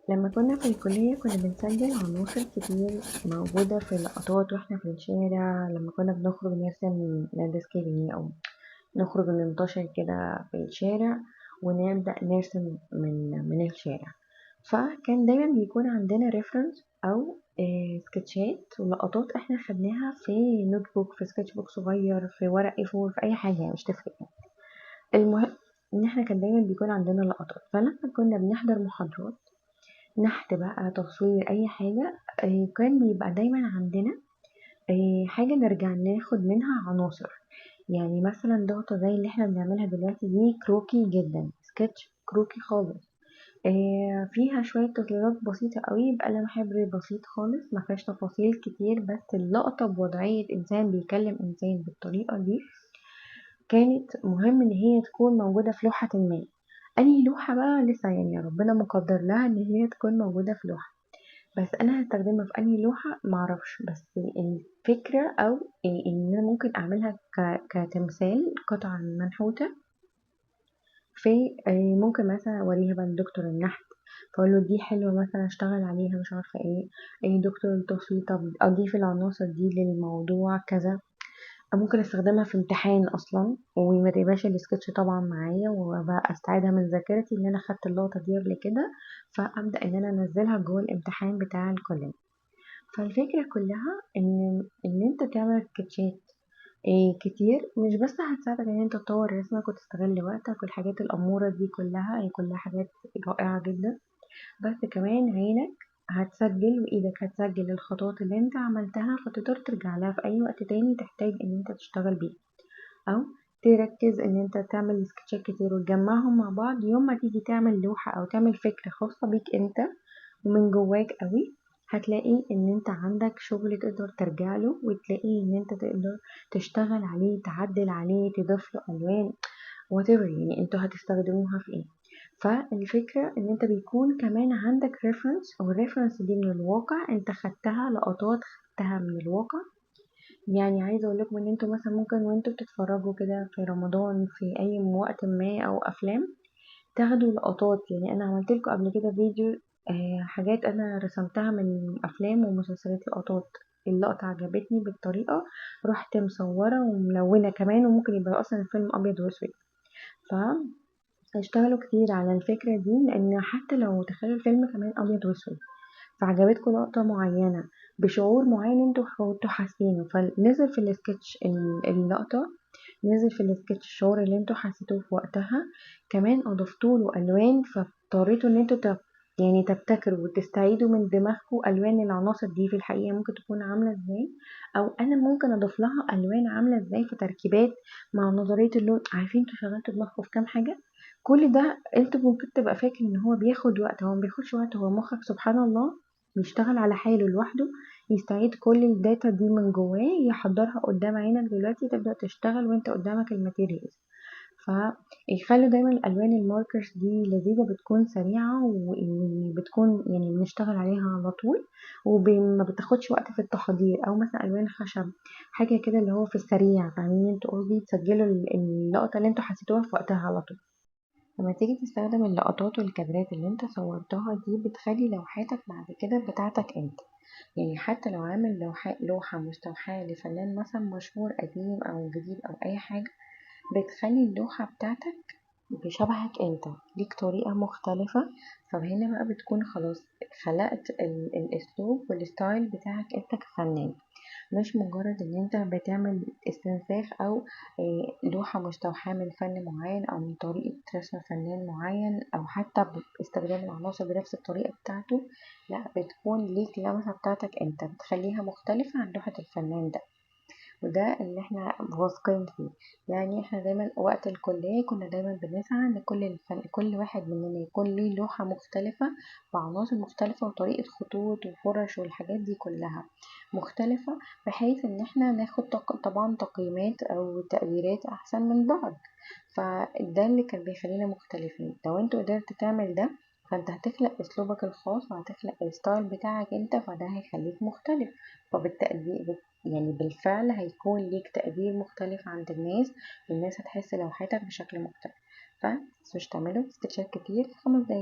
لما كنا في الكلية كنا بنسجل عناصر كتير موجودة في اللقطات واحنا في الشارع، لما كنا بنخرج نرسم لاندسكيب يعني، أو نخرج ننتشر كده في الشارع ونبدأ نرسم من الشارع. فكان دايما بيكون عندنا ريفرنس أو سكتشات ولقطات احنا خدناها في نوت بوك، في سكتش بوك صغير، في ورق A4، في أي حاجة يعني مش تفرق. المهم ان احنا كان دايما بيكون عندنا لقطات، فلما كنا بنحضر محاضرات نحت بقى تصوير اي حاجة، كان بيبقى دايما عندنا حاجة نرجع ناخد منها عناصر. يعني مثلا ضغطة زي اللي احنا بنعملها دلوقتي دي كروكي جدا، سكتش كروكي خالص، فيها شوية تطويرات بسيطة قوي بقلم حبر بسيط خالص، ما فيهاش تفاصيل كتير، بس اللقطة بوضعية إنسان بيكلم إنسان بالطريقة دي كانت مهم إن هي تكون موجودة في لوحة ما. أنهي لوحة بقى لسه يعني ربنا مقدر لها إن هي تكون موجودة في لوحة، بس أنا هستخدمها في أنهي لوحة معرفش، بس الفكرة أو إن أنا ممكن أعملها كتمثال قطعة منحوتة في ممكن مثلا أوريها بقى لدكتور النحت، فاقول له دي حلوة مثلا اشتغل عليها مش عارفة ايه دكتور التصوير، طب اضيف العناصر دي للموضوع كذا. ممكن استخدمها في امتحان اصلا وما تبقاش السكتش طبعا معايا، وابقى استعيدها من ذاكرتي ان انا خدت اللقطة دي قبل كده، فابدا ان انا انزلها جوه الامتحان بتاع الكلية. فالفكرة كلها ان انت تعمل سكتشات كتير مش بس هتساعدك ان انت تطور رسمك وتستغل وقتك والحاجات الأمورة دي كلها، هي كلها حاجات رائعة جدا، بس كمان عينك هتسجل وايدك هتسجل الخطوات اللي انت عملتها، فتقدر ترجع لها في اي وقت تاني تحتاج ان انت تشتغل بيه، او تركز ان انت تعمل سكتشات كتير وتجمعهم مع بعض يوم ما تيجي تعمل لوحة او تعمل فكرة خاصة بيك انت ومن جواك قوي، هتلاقي ان انت عندك شغل تقدر ترجع له، وتلاقي ان انت تقدر تشتغل عليه، تعدل عليه، تضيف له الوان whatever يعني انتوا هتستخدموها في ايه. فالفكرة ان انت بيكون كمان عندك reference، او الريفرنس دي من الواقع، انت خدتها لقطات، خدتها من الواقع. يعني عايزة اقول لكم ان انتوا مثلا ممكن وانتوا بتتفرجوا كده في رمضان في اي وقت ما او افلام تاخدوا لقطات، يعني انا عملت لكم قبل كده فيديو حاجات انا رسمتها من افلام ومسلسلات، لقطات اللقطة عجبتني بالطريقة رحت مصورة وملونة كمان، وممكن يبقى اصلا الفيلم ابيض واسود. فاشتغلوا كتير على الفكرة دي، لان حتى لو تخيلوا الفيلم كمان ابيض واسود فعجبتكم لقطة معينة بشعور معين انتوا حاسينه، فنزل في السكتش اللقطة، نزل في السكتش الشعور اللي انتوا حسيتوه في وقتها، كمان اضفتوا له الوان، فاضطريتوا ان انتوا يعني تبتكروا وتستعيدوا من دماغكم الوان العناصر دي في الحقيقة ممكن تكون عاملة ازاي، او انا ممكن اضيف لها الوان عاملة ازاي في تركيبات مع نظرية اللون. عارفين انتوا شغلتوا دماغكم في كام حاجة؟ كل ده انت ممكن تبقى فاكر ان هو بياخد وقت، هو ما بياخدش وقت، هو مخك سبحان الله بيشتغل على حاله لوحده، يستعيد كل الداتا دي من جواه يحضرها قدام عينك دلوقتي، تبدأ تشتغل وانت قدامك الماتيريالز. فيخلوا دايما الالوان الماركرز دي لذيذه، بتكون سريعه وبتكون يعني بنشتغل عليها على طول وما بتاخدش وقت في التحضير، او مثلا الوان خشب حاجه كده اللي هو في السريع، فاهمين انتوا قصدي، تسجلوا اللقطه اللي انتوا حسيتوها في وقتها على طول. لما تيجي تستخدم اللقطات والكادرات اللي انت صورتها دي بتخلي لوحاتك بعد كده بتاعتك انت، يعني حتى لو عامل لوحة مستوحاة لفنان مثلا مشهور قديم او جديد او اي حاجة، بتخلي اللوحة بتاعتك بشبهك انت، ليك طريقة مختلفة. فهنا بقى بتكون خلاص خلقت الاسلوب والستايل بتاعك انت كفنان، مش مجرد ان انت بتعمل استنساخ او لوحة مستوحاة من فن معين او من طريقة رسم فنان معين، او حتى باستخدام العناصر بنفس الطريقة بتاعته. لا، بتكون ليك لمسة بتاعتك انت بتخليها مختلفة عن لوحة الفنان ده، وده اللي احنا واثقين فيه. يعني احنا دايما وقت الكلية كنا دايما بنسعى ان كل واحد مننا يكون ليه لوحة مختلفة بعناصر مختلفة وطريقة خطوط وفرش والحاجات دي كلها مختلفة، بحيث ان احنا ناخد طبعا تقييمات او تقديرات احسن من بعض. فده اللي كان بيخلينا مختلفين. لو انت قدرت تعمل ده فانت هتخلق اسلوبك الخاص وهتخلق الستايل بتاعك انت، فده هيخليك مختلف، فبالتأدي يعني بالفعل هيكون ليك تقدير مختلف عند الناس، والناس هتحس لوحاتك بشكل مختلف. فمش تعملوا سكتشات كتير في 5 دقايق.